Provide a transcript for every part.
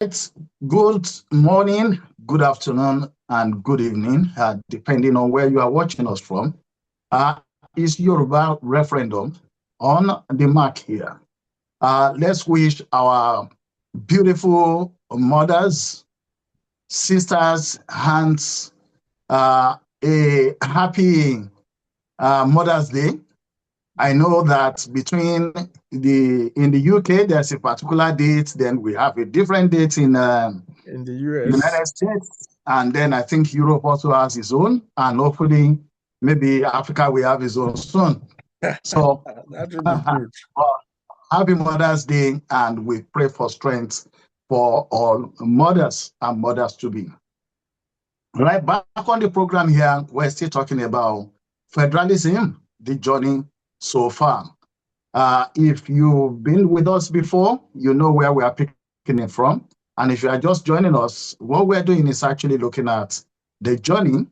Good morning, good afternoon, and good evening, depending on where you are watching us from. Is Yoruba referendum on the mark here. Let's wish our beautiful mothers, sisters, aunts, a happy Mother's Day. I know that in the UK, there's a particular date, then we have a different date in the US. United States, and then I think Europe also has its own, and hopefully maybe Africa will have its own soon. So that would be good. Happy Mother's Day, and we pray for strength for all mothers and mothers to be. Right back on the program here, we're still talking about federalism, the journey so far. If you've been with us before, you know where we are picking it from. And if you are just joining us, what we're doing is actually looking at the journey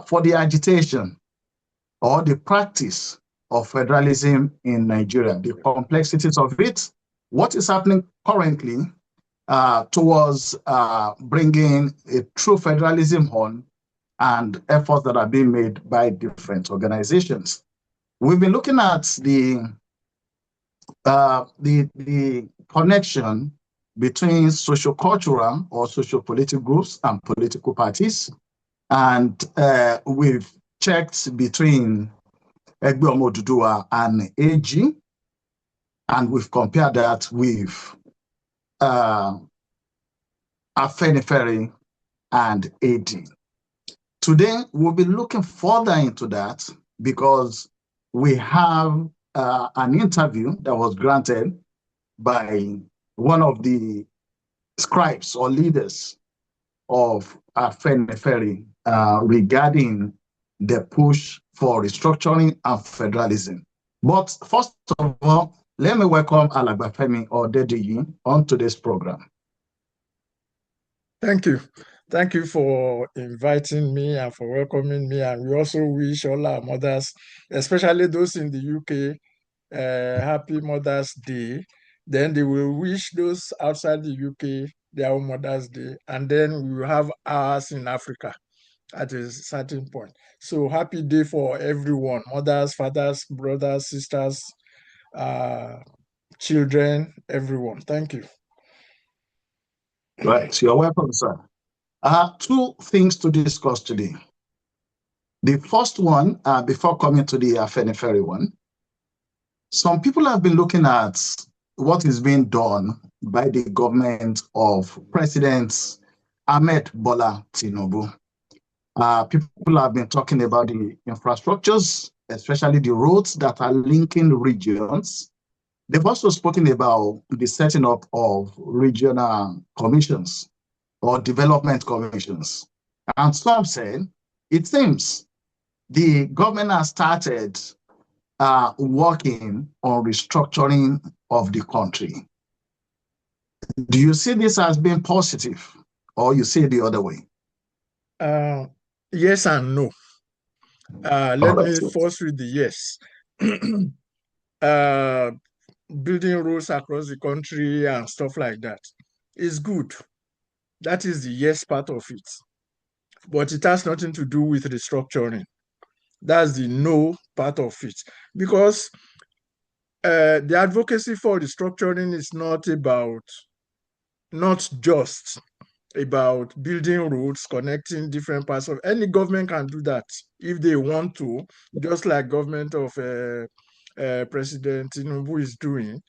for the agitation or the practice of federalism in Nigeria, the complexities of it, what is happening currently towards bringing a true federalism on, and efforts that are being made by different organizations. We've been looking at the connection between socio-cultural or socio-political groups and political parties, and we've checked between Egbe Omo Oduduwa and AG, and we've compared that with Afenifere and AD. Today, we'll be looking further into that because we have an interview that was granted by one of the scribes or leaders of Afenifere regarding the push for restructuring and federalism. But first of all, let me welcome Alàgbà Fẹ́mi Ọ̀dẹ́dìyí on today's program. Thank you. Thank you for inviting me and for welcoming me. And we also wish all our mothers, especially those in the UK, happy Mother's Day. Then they will wish those outside the UK their own Mother's Day. And then we will have ours in Africa at a certain point. So happy day for everyone, mothers, fathers, brothers, sisters, children, everyone. Thank you. Right, you're welcome, sir. Two things to discuss today. The first one, before coming to the Afenifere one, some people have been looking at what is being done by the government of President Ahmed Bola Tinubu. People have been talking about the infrastructures, especially the roads that are linking regions. They've also spoken about the setting up of regional commissions or development commissions. And some said, it seems the government has started working on restructuring of the country. Do you see this as being positive, or you see it the other way? Yes and no. Let me first read the yes. Building roads across the country and stuff like that is good. That is the yes part of it. But it has nothing to do with restructuring. That's the no part of it. Because the advocacy for restructuring is not just about building roads, connecting different parts of any government can do that if they want to, just like government of President Tinubu is doing.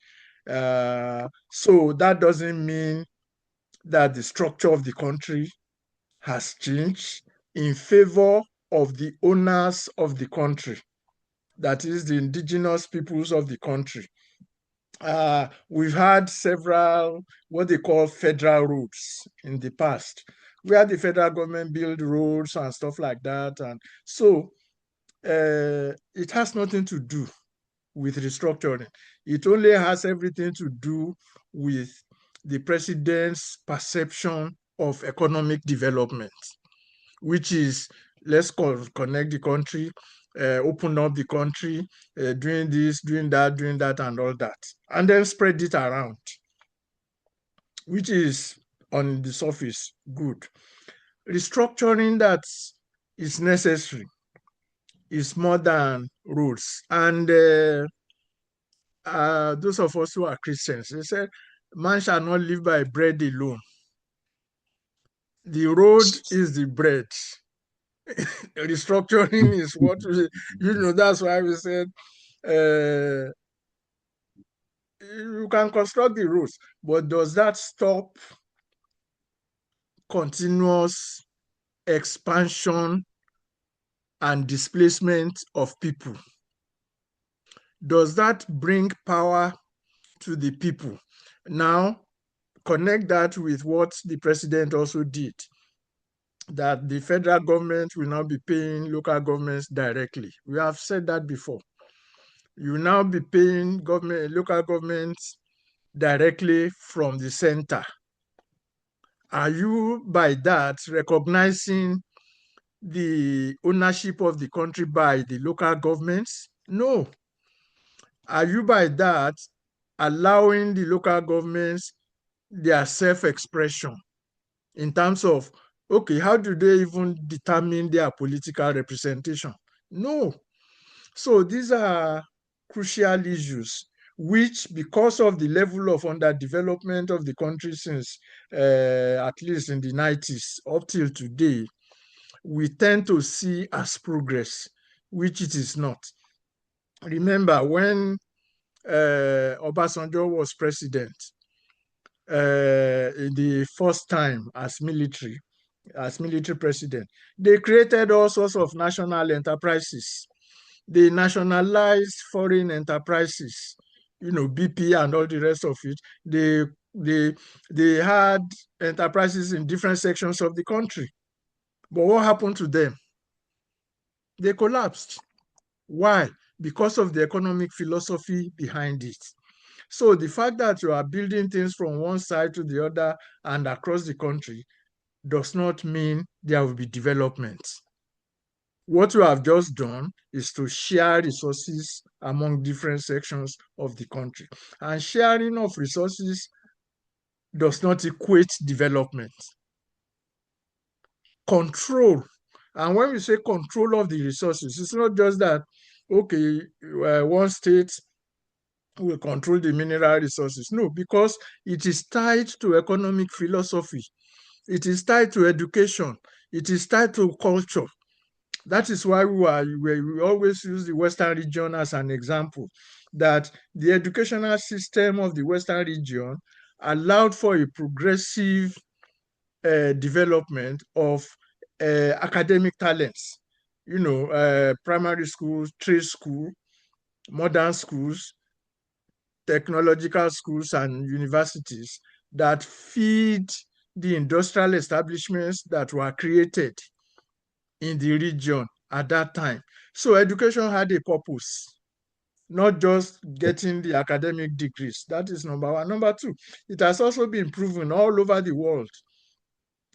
So that doesn't mean that the structure of the country has changed in favor of the owners of the country, that is the indigenous peoples of the country. We've had several what they call federal roads in the past, where the federal government build roads and stuff like that. And so it has nothing to do with restructuring. It only has everything to do with the president's perception of economic development, which is let's connect the country, open up the country, doing this, doing that, and all that, and then spread it around. which is on the surface good. Restructuring that is necessary is more than roads. And those of us who are Christians, they said, man shall not live by bread alone. The road is the bread. Restructuring is what that's why we said you can construct the roads, but does that stop continuous expansion and displacement of people? Does that bring power to the people? Now, connect that with what the president also did, that the federal government will now be paying local governments directly. We have said that before. You will now be paying local governments directly from the center. Are you, by that, recognizing the ownership of the country by the local governments? No. Are you, by that, allowing the local governments their self-expression in terms of, okay, how do they even determine their political representation? No. So these are crucial issues which, because of the level of underdevelopment of the country since at least in the 90s up till today, we tend to see as progress, which it is not. Remember, when Obasanjo was president, in the first time as military president, they created all sorts of national enterprises. They nationalized foreign enterprises, BP and all the rest of it. They had enterprises in different sections of the country. But what happened to them? They collapsed. Why? Because of the economic philosophy behind it. So the fact that you are building things from one side to the other and across the country does not mean there will be development. What you have just done is to share resources among different sections of the country. And sharing of resources does not equate development. Control. And when we say control of the resources, it's not just that, okay, one state will control the mineral resources. No, because it is tied to economic philosophy. It is tied to education. It is tied to culture. That is why we always use the Western region as an example, that the educational system of the Western region allowed for a progressive development of academic talents. Primary schools, trade school, modern schools, technological schools, and universities that feed the industrial establishments that were created in the region at that time. So education had a purpose, not just getting the academic degrees. That is number one. Number two, it has also been proven all over the world,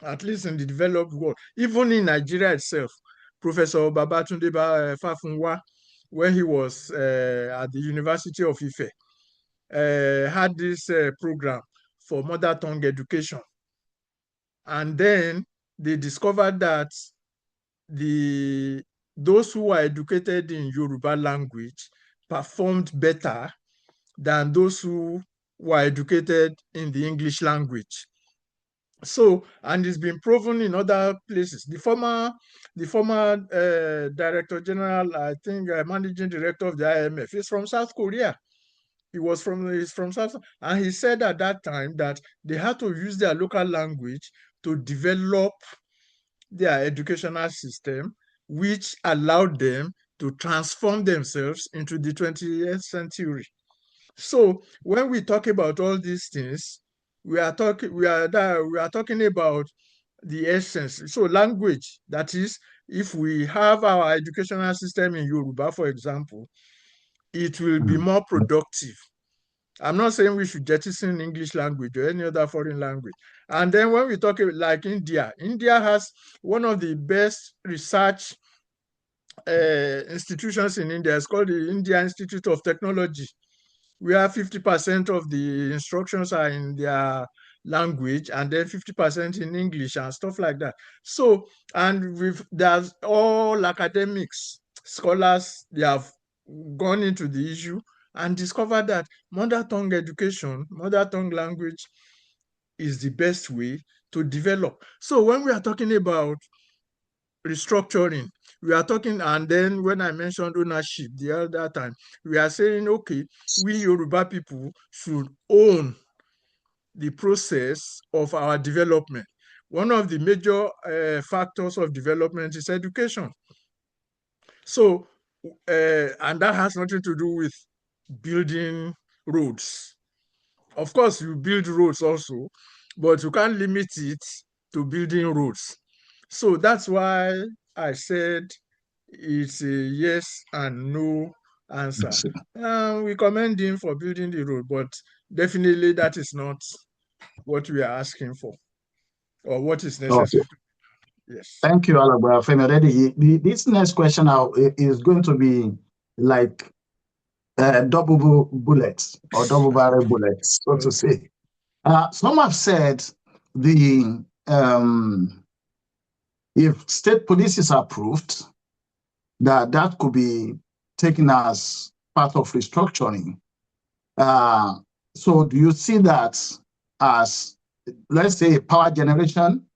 at least in the developed world, even in Nigeria itself. Professor Babatunde Fafunwa, when he was at the University of Ife, had this program for mother tongue education. And then they discovered that those who were educated in Yoruba language performed better than those who were educated in the English language. So, and it's been proven in other places. The former Director General, I think, Managing Director of the IMF is from South Korea. He's from South, and he said at that time that they had to use their local language to develop their educational system, which allowed them to transform themselves into the 20th century. So when we talk about all these things, we are talking about the essence. So language, that is, if we have our educational system in Yoruba, for example, it will be more productive. I'm not saying we should jettison English language or any other foreign language. And then when we talk like India has one of the best research institutions in India. It's called the India Institute of Technology, where 50% of the instructions are in their language and then 50% in English and stuff like that. So, and there's all academics, scholars, they have gone into the issue and discovered that mother tongue education, mother tongue language is the best way to develop. So when we are talking about restructuring, we are talking, and then when I mentioned ownership the other time, we are saying, okay, we Yoruba people should own the process of our development. One of the major factors of development is education. So, and that has nothing to do with building roads. Of course, you build roads also, but you can't limit it to building roads. So that's why I said it's a yes and no answer. We commend him for building the road, but definitely that is not what we are asking for or what is Okay. necessary. Yes. Thank you, Alabra Femi. This next question now is going to be like double bullets or double barrel bullets, so to say. Some have said the if state police is approved, that could be taken as part of restructuring. So do you see that as, let's say, power generation?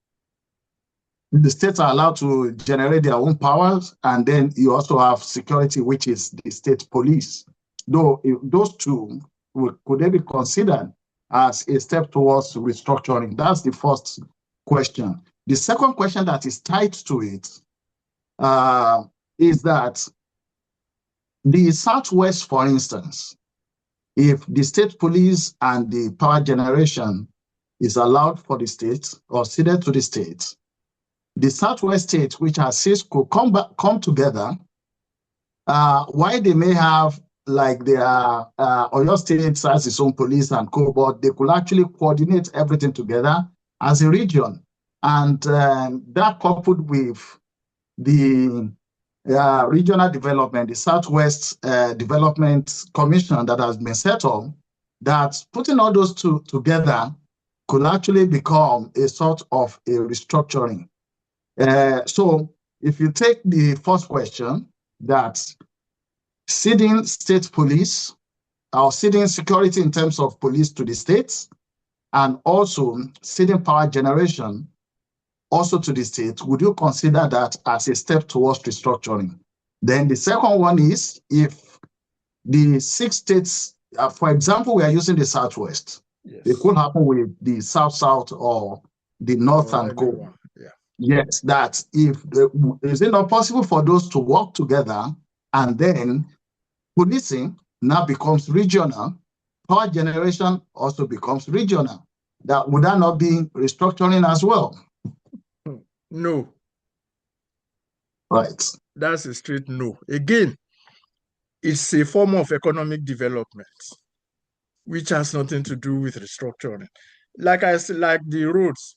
The states are allowed to generate their own powers, and then you also have security, which is the state police. Though those two, could they be considered as a step towards restructuring? That's the first question. The second question that is tied to it is that the Southwest, for instance, if the state police and the power generation is allowed for the state or ceded to the state, the Southwest states, which are six, could come together. Why they may have like their Oyo State has its own police and co, but they could actually coordinate everything together as a region, and that coupled with the regional development, the Southwest Development Commission that has been set up, that putting all those two together could actually become a sort of a restructuring. So if you take the first question, that ceding state police or ceding security in terms of police to the states, and also ceding power generation also to the state, would you consider that as a step towards restructuring? Then the second one is, if the six states, for example, we are using the Southwest, Yes. it could happen with the South or the North Or and co. anyone. Yeah. Yes, that if is it not possible for those to work together, and then policing now becomes regional, power generation also becomes regional? That would that not be restructuring as well? No. Right. That's a straight no. Again, it's a form of economic development, which has nothing to do with restructuring. Like I said, like the roads,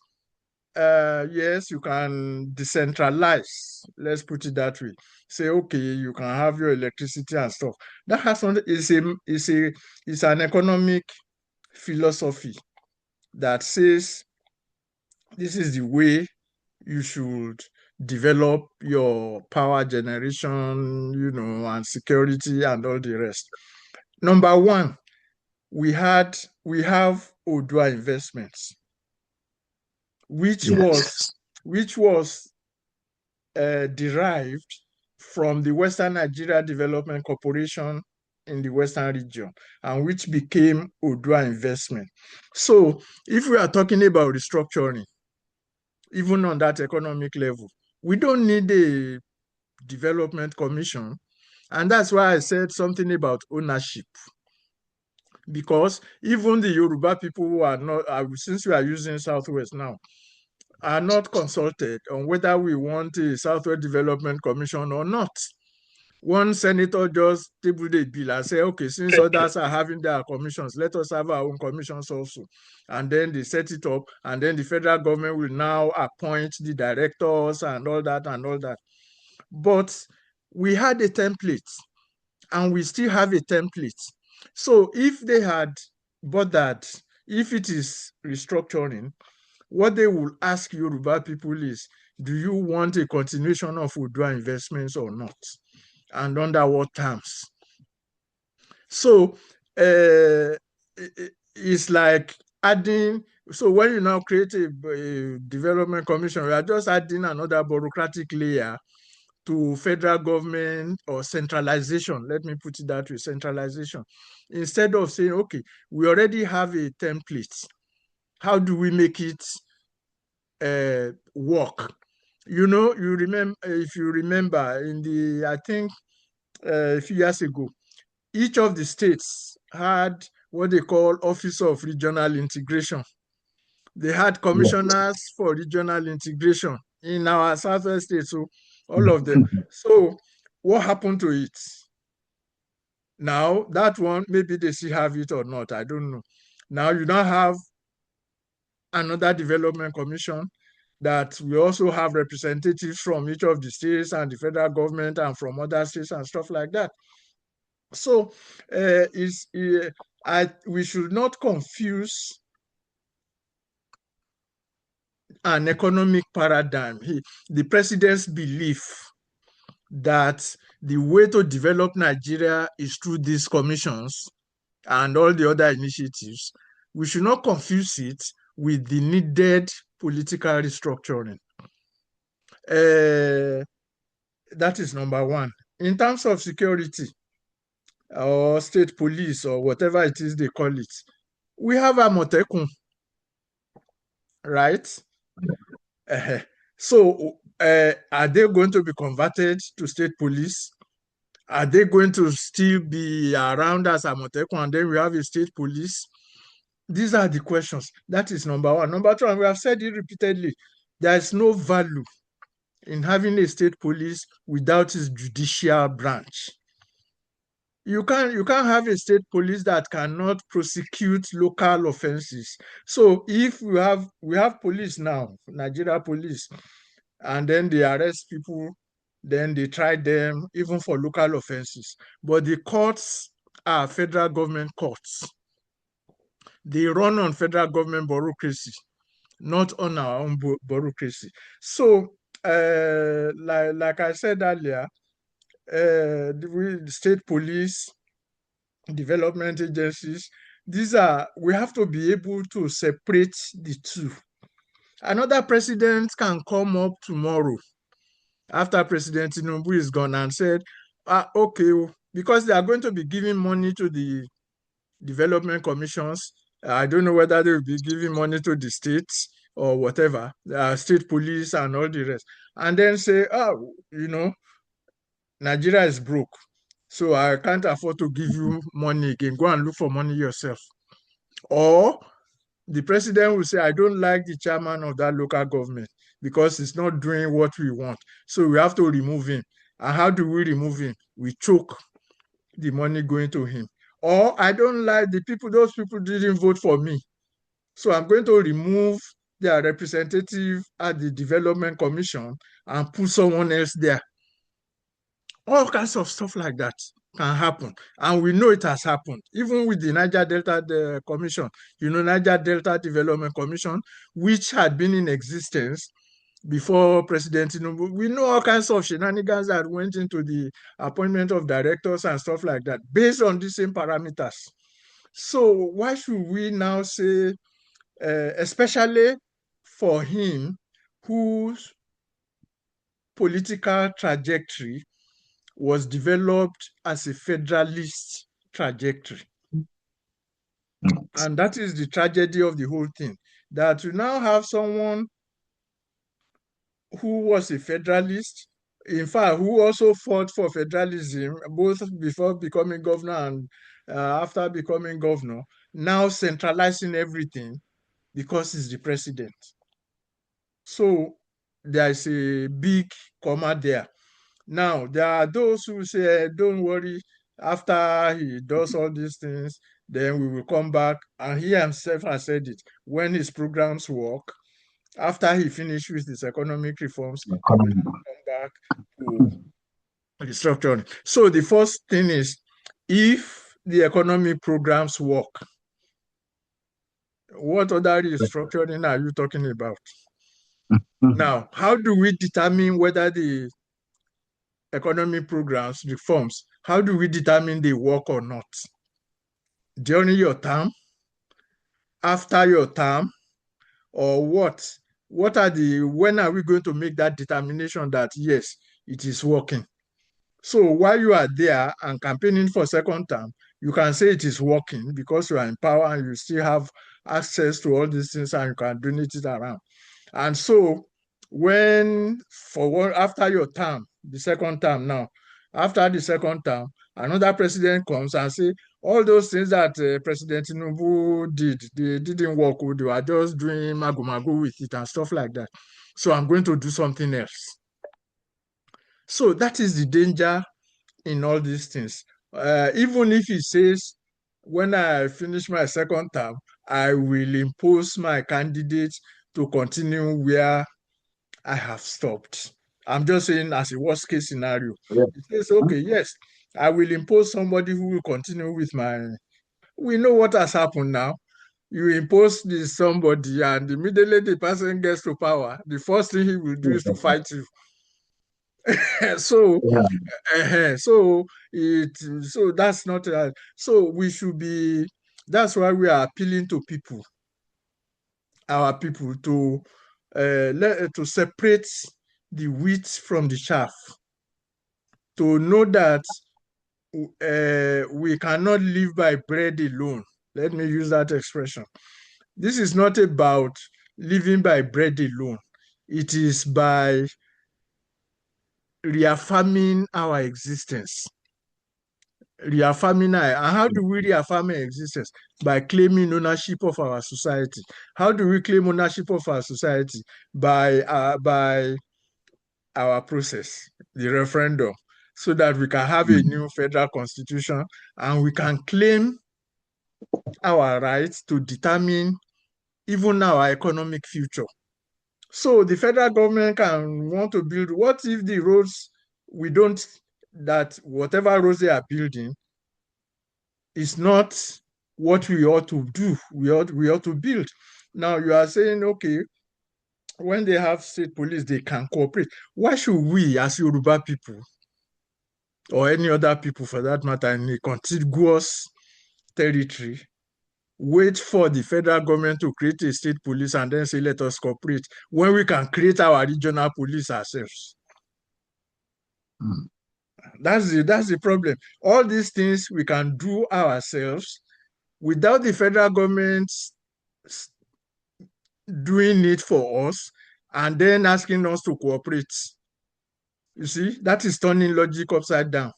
yes, you can decentralize. Let's put it that way. Say, okay, you can have your electricity and stuff. That has not is an economic philosophy that says this is the way you should develop your power generation, and security and all the rest. Number one, we have Odua Investments, which Yes. was derived from the Western Nigeria Development Corporation in the Western region, and which became Odua Investment. So if we are talking about restructuring, even on that economic level, we don't need a development commission. And that's why I said something about ownership. Because even the Yoruba people who are not, since we are using Southwest now, are not consulted on whether we want a Southwest Development Commission or not. One senator just tabled a bill and said, okay, since others are having their commissions, let us have our own commissions also. And then they set it up, and then the federal government will now appoint the directors and all that and all that. But we had a template, and we still have a template. So if they had bothered, if it is restructuring, what they will ask Yoruba people is, do you want a continuation of Odua investments or not? And under what terms? So it's like adding, so when you now create a development commission, we are just adding another bureaucratic layer to federal government, or centralization, let me put it that way, centralization. Instead of saying, okay, we already have a template, how do we make it work? You know, you remember, if you remember, in the, I think a few years ago, each of the states had what they call Office of Regional Integration. They had commissioners for regional integration in our southwest states, so all of them. So what happened to it? Now, that one, maybe they still have it or not, I don't know. Now you now have another development commission that we also have representatives from each of the states and the federal government and from other states and stuff like that. So we should not confuse an economic paradigm. The president's belief that the way to develop Nigeria is through these commissions and all the other initiatives, we should not confuse it with the needed political restructuring. That is number one. In terms of security or state police or whatever it is they call it, we have Amotekun, right? So are they going to be converted to state police? Are they going to still be around as Amotekun and then we have a state police? These are the questions. That is number one. Number two, and we have said it repeatedly, there is no value in having a state police without its judicial branch. You can't have a state police that cannot prosecute local offenses. So if we have police now, Nigeria police, and then they arrest people, then they try them even for local offenses. But the courts are federal government courts. They run on federal government bureaucracy, not on our own bureaucracy. So, like I said earlier, the state police, development agencies, we have to be able to separate the two. Another president can come up tomorrow after President Tinubu is gone and said, okay, because they are going to be giving money to the development commissions. I don't know whether they will be giving money to the states or whatever, state police and all the rest. And then say, Nigeria is broke, so I can't afford to give you money again. Go and look for money yourself. Or the president will say, I don't like the chairman of that local government because he's not doing what we want. So we have to remove him. And how do we remove him? We choke the money going to him. Or I don't like those people didn't vote for me. So I'm going to remove their representative at the development commission and put someone else there. All kinds of stuff like that can happen. And we know it has happened. Even with the Niger Delta Commission, Niger Delta Development Commission, which had been in existence before President Tinubu, we know all kinds of shenanigans that went into the appointment of directors and stuff like that, based on the same parameters. So why should we now say, especially for him, whose political trajectory was developed as a federalist trajectory? And that is the tragedy of the whole thing, that you now have someone who was a federalist, in fact, who also fought for federalism, both before becoming governor and after becoming governor, now centralizing everything because he's the president. So there's a big comma there. Now, there are those who say, don't worry, after he does all these things, then we will come back. And he himself has said it, when his programs work, after he finished with his economic reforms, he will come back to restructuring. So the first thing is, if the economic programs work, What other restructuring are you talking about? Mhm. Now, how do we determine whether the economic programs, reforms, how do we determine they work or not? During your term, after your term, or what? When are we going to make that determination that yes, it is working? So while you are there and campaigning for second term, you can say it is working because you are in power and you still have access to all these things and you can donate it around. And so after your term, the second term now, after the second term, another president comes and say, all those things that President Tinubu did, they didn't work. They were just doing mago with it and stuff like that. So I'm going to do something else. So that is the danger in all these things. Even if he says, when I finish my second term, I will impose my candidate to continue where I have stopped. I'm just saying as a worst case scenario. Yeah. It says, okay, yes, I will impose somebody who will continue with we know what has happened now. You impose this somebody and immediately the person gets to power, the first thing he will do is to fight you. So Yeah. so that's not so we should be, that's why we are appealing to people, our people, to separate the wheat from the chaff, to know that we cannot live by bread alone. Let me use that expression. This is not about living by bread alone. It is by reaffirming our existence. And how do we reaffirm our existence? By claiming ownership of our society. How do we claim ownership of our society? By our process, the referendum, so that we can have a new federal constitution and we can claim our rights to determine even our economic future. So the federal government can want to build, what if the roads, we don't, that whatever roads they are building is not what we ought to do, we ought to build. Now you are saying, okay, when they have state police, they can cooperate. Why should we, as Yoruba people, or any other people for that matter, in a contiguous territory, wait for the federal government to create a state police and then say, let us cooperate, when we can create our regional police ourselves? Mm. That's the problem. All these things we can do ourselves without the federal government doing it for us and then asking us to cooperate. You see, that is turning logic upside down.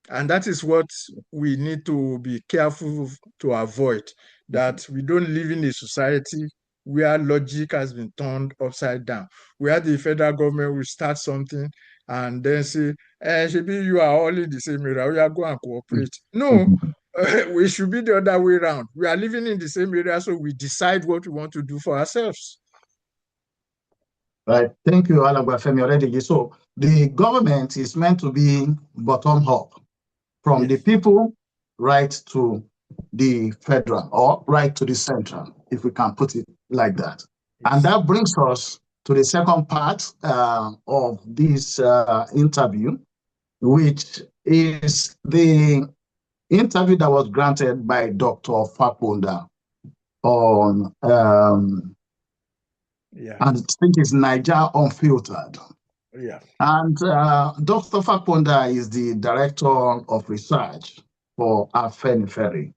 And that is what we need to be careful to avoid, that we don't live in a society where logic has been turned upside down, where the federal government will start something and then say, maybe you are all in the same area, we are going to cooperate. No, we should be the other way around. We are living in the same area, so we decide what we want to do for ourselves. Right. Thank you, Alagwafemi already. So the government is meant to be bottom up, from the people right to the federal, or right to the central, if we can put it like that. Yes. And that brings us to the second part of this interview, which is the interview that was granted by Dr. Faponda on, and I think it's Niger Unfiltered. Yeah. And Dr. Faponda is the Director of Research for Afenifere.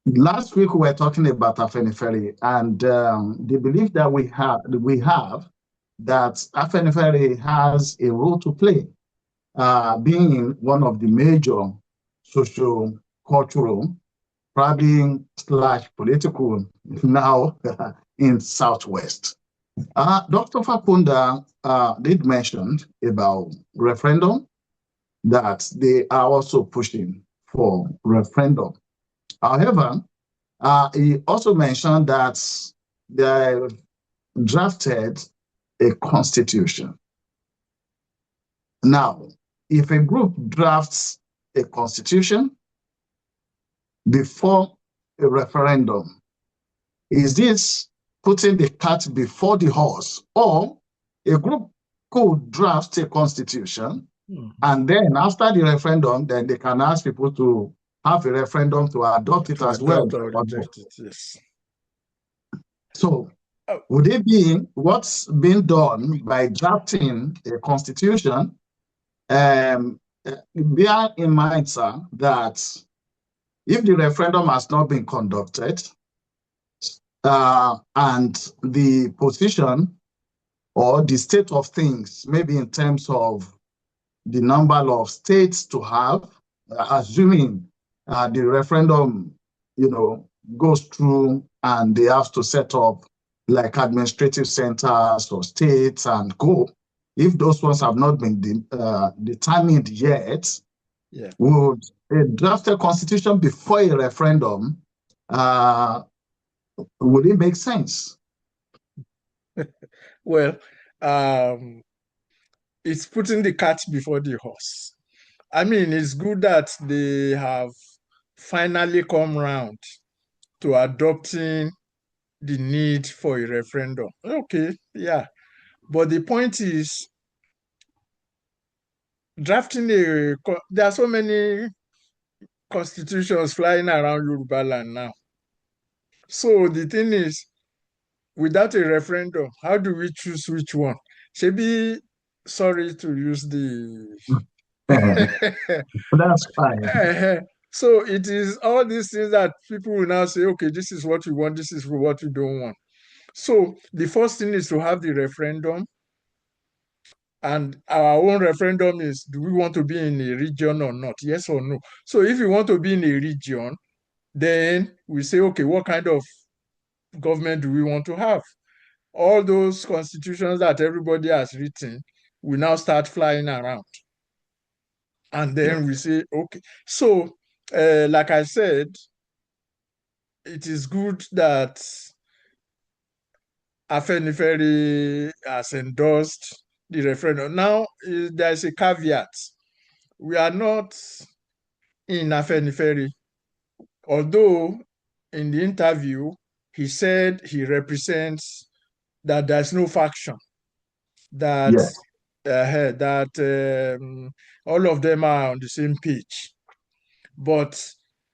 Last week we were talking about Afenifere and the belief that we have that Afenifere has a role to play, being one of the major socio-cultural, probably / political now in Southwest. Dr. Faponda did mention about referendum, that they are also pushing for referendum. However, he also mentioned that they drafted a constitution. Now, if a group drafts a constitution, before a referendum? Is this putting the cart before the horse, or a group could draft a constitution, and then after the referendum, then they can ask people to have a referendum to adopt it as well? Adopt or reject it, yes. So would it be what's been done by drafting a constitution? Bear in mind, sir, that if the referendum has not been conducted, and the position or the state of things, maybe in terms of the number of states to have, assuming the referendum, goes through and they have to set up like administrative centers or states and go. If those ones have not been determined yet, would a drafted constitution before a referendum, would it make sense? Well, it's putting the cart before the horse. I mean, it's good that they have finally come round to adopting the need for a referendum. Okay, yeah. But the point is, there are so many constitutions flying around Yoruba land now. So the thing is, without a referendum, how do we choose which one? Shebi, sorry to use the... That's fine. So it is all these things that people will now say, okay, this is what we want, this is what we don't want. So the first thing is to have the referendum. And our own referendum is, do we want to be in a region or not? Yes or no? So if you want to be in a region, then we say, okay, what kind of government do we want to have? All those constitutions that everybody has written will now start flying around. And then we say, okay. So, like I said, it is good that Afenifere has endorsed the referendum. Now, there's a caveat. We are not in Afenifere, although in the interview, he said he represents that there's no faction, that all of them are on the same page. But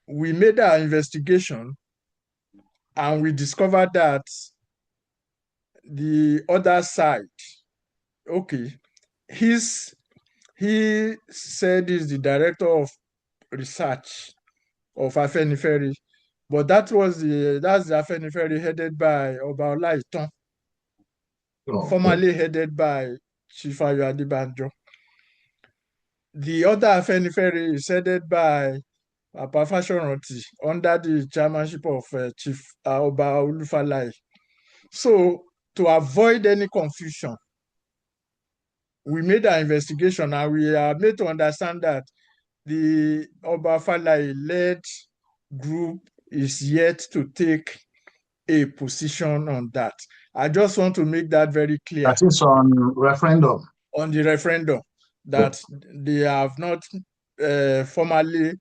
we made our investigation and we discovered that the other side, okay, he said he's the director of research of Afenifere, but that's the Afenifere headed by Oba Olaitan, formerly headed by Chief Ayo Adebanjo. The other Afenifere is headed by Papa Fashoranti under the chairmanship of Chief Oba Olufalaye. So to avoid any confusion, we made our investigation and we are made to understand that the Oba Falaye-led group is yet to take a position on that. I just want to make that very clear. That is on referendum. On the referendum, that they have not formally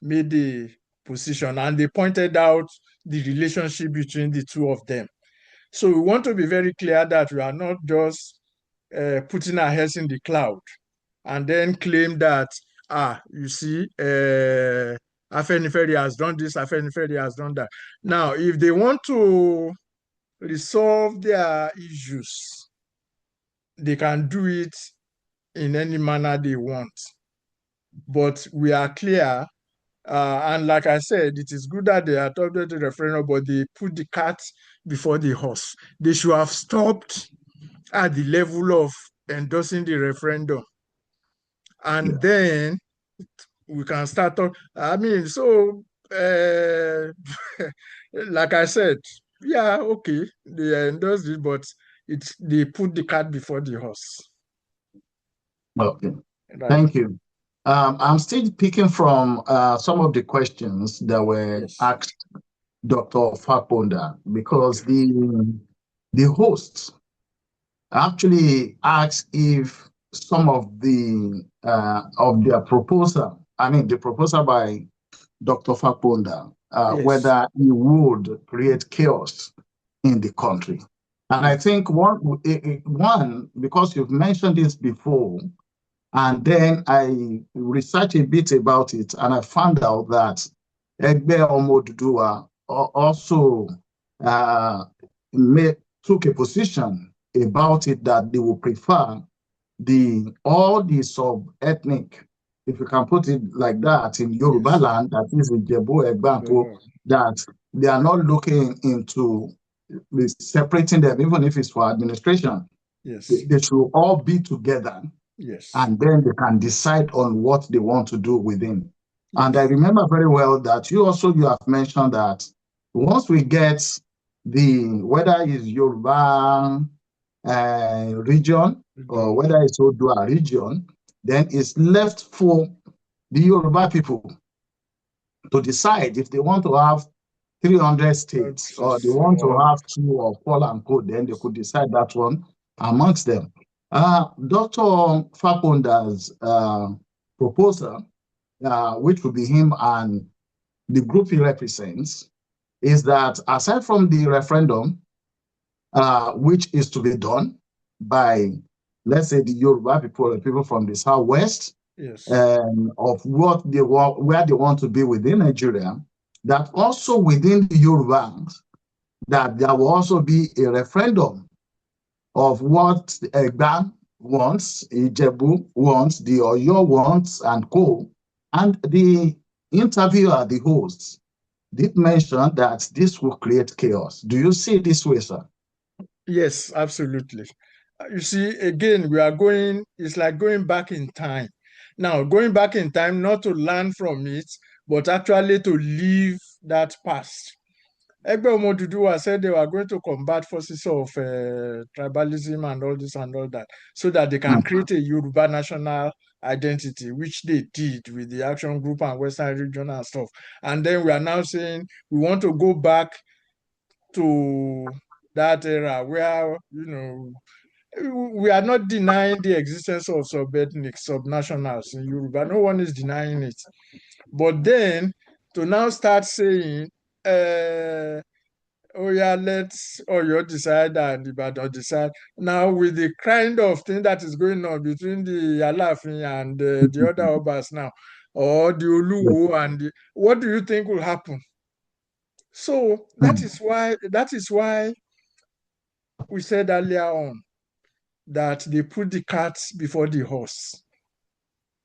made the position, and they pointed out the relationship between the two of them. So we want to be very clear that we are not just putting our heads in the cloud and then claim that, you see, Afenifere has done this, Afenifere has done that. Now, if they want to resolve their issues, they can do it in any manner they want. But we are clear, and like I said, it is good that they adopted the referendum, but they put the cart before the horse. They should have stopped at the level of endorsing the referendum. And then we can start talking. I mean, so, like I said, yeah, okay, they endorsed it, but they put the cart before the horse. Okay, thank you. I'm still picking from some of the questions that were asked Dr. Fakponda, because the host actually asked if some of their proposal, the proposal by Dr. Fakponda, Yes. whether he would create chaos in the country. And I think one, because you've mentioned this before, and then I researched a bit about it, and I found out that Egbe Omodudua also took a position about it, that they would prefer all the sub-ethnic, if you can put it like that, in Yoruba land, that is Ijebu, Egbanko, that they are not looking into separating them, even if it's for administration. Yes. They should all be together. Yes. And then they can decide on what they want to do within. Yes. And I remember very well that you have mentioned that once we get whether it's Yoruba region or whether it's Odua region, then it's left for the Yoruba people to decide if they want to have 300 states or they want to have 2 or 4 and code, then they could decide that one amongst them. Dr. Fakonda's proposal, which will be him and the group he represents, is that aside from the referendum, which is to be done by, let's say, the Yoruba people, the people from the Southwest, yes, of what they want, where they want to be within Nigeria, that also within the Yorubans, that there will also be a referendum of what Egba wants, Ijebu wants, the Oyo wants, and co. And the interviewer, the hosts, did mention that this will create chaos. Do you see it this way, sir? Yes, absolutely. You see, again, it's like going back in time. Now, going back in time, not to learn from it, but actually to leave that past. Egbe Omoduduwa said they were going to combat forces of tribalism and all this and all that, so that they can create a Yoruba national identity, which they did with the action group and Western region and stuff. And then we are now saying we want to go back to that era where, we are not denying the existence of sub-ethnic, sub-nationals in Yoruba. No one is denying it. But then to now start saying, oh yeah, let's Oyo decide and Ibadan decide. Now with the kind of thing that is going on between the Alafin and the other Obas now, or the Oluwo, and what do you think will happen? So that is why we said earlier on that they put the cart before the horse.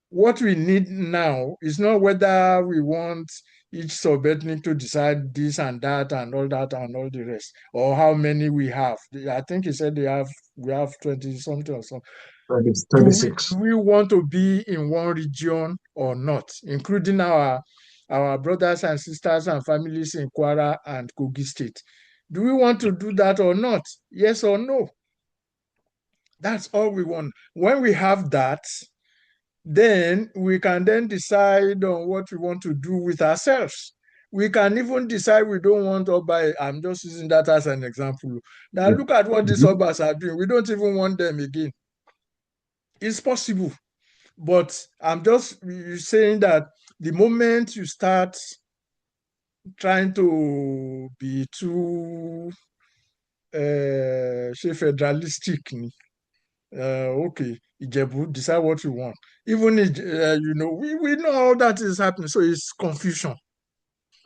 What we need now is not whether we want each sub-ethnic to decide this and that and all that and all the rest, or how many we have. I think he said we have 20 something or something. 36. Do we want to be in one region or not, including our brothers and sisters and families in Kwara and Kogi State? Do we want to do that or not? Yes or no? That's all we want. When we have that, then we can then decide on what we want to do with ourselves. We can even decide we don't want Oba. I'm just using that as an example. Now look at what these Obas are doing. We don't even want them again. It's possible. But I'm just saying that the moment you start trying to be too federalistic, okay, Ijebu, decide what you want. Even we know all that is happening, so it's confusion.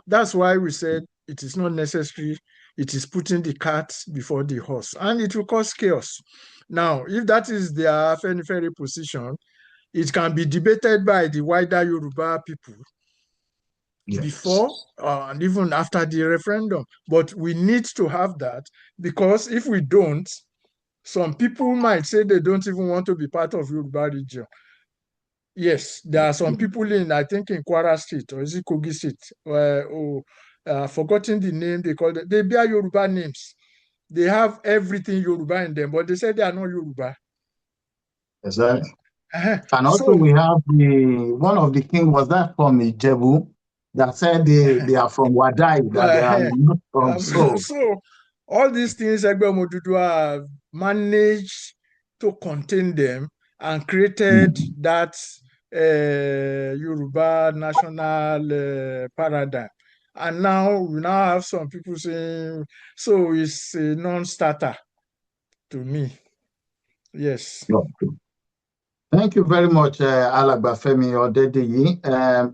That's why we said it is not necessary. It is putting the cart before the horse, and it will cause chaos. Now, if that is their Afenifere position, it can be debated by the wider Yoruba people before and even after the referendum. But we need to have that, because if we don't, some people might say they don't even want to be part of Yoruba region. Yes, there are some people I think in Kwara State, or is it Kogi State, forgotten the name they call it. They bear Yoruba names. They have everything Yoruba in them, but they say they are not Yoruba. Exactly. And also we have one of the king was that from Ijebu that said they are from Wadai, that they are not from so. So all these things Egbe Omoduduwa have managed to contain them and created that Yoruba national paradigm. And now we now have some people saying, so it's a non-starter to me. Yes. Thank you very much, Alagbafemi Odedeyi.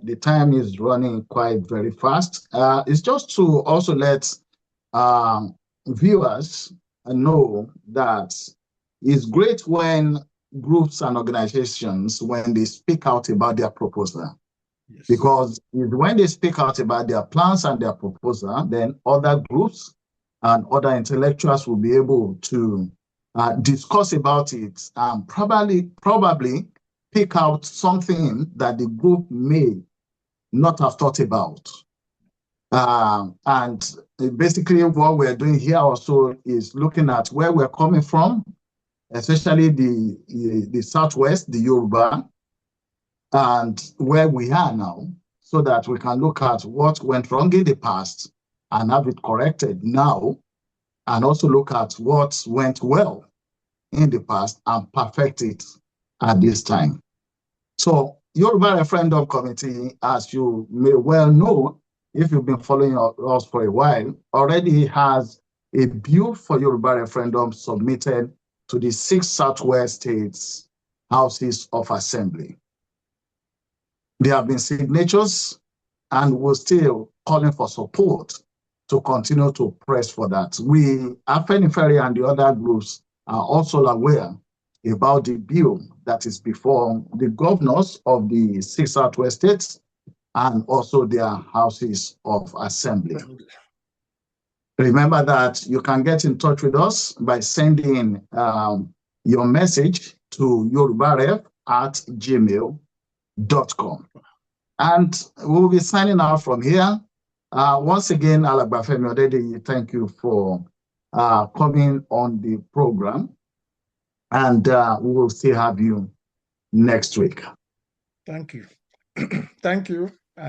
The time is running quite very fast. It's just to also let viewers know that it's great when groups and organizations, when they speak out about their proposal. Yes. Because when they speak out about their plans and their proposal, then other groups and other intellectuals will be able to discuss about it and probably pick out something that the group may not have thought about. And basically what we're doing here also is looking at where we're coming from, especially the Southwest, the Yoruba, and where we are now, so that we can look at what went wrong in the past and have it corrected now, and also look at what went well in the past and perfect it at this time. So Yoruba Referendum Committee, as you may well know, if you've been following us for a while, already has a bill for Yoruba referendum submitted to the 6 Southwest states houses of assembly. There have been signatures, and we're still calling for support to continue to press for that. We, Afenifere and the other groups, are also aware about the bill that is before the governors of the 6 Southwest states and also their houses of assembly. Remember that you can get in touch with us by sending your message to yorubaref@gmail.com. And we'll be signing out from here. Once again, Alagbafemi Odedeyi, thank you for coming on the program. And we will still have you next week. Thank you. Thank you.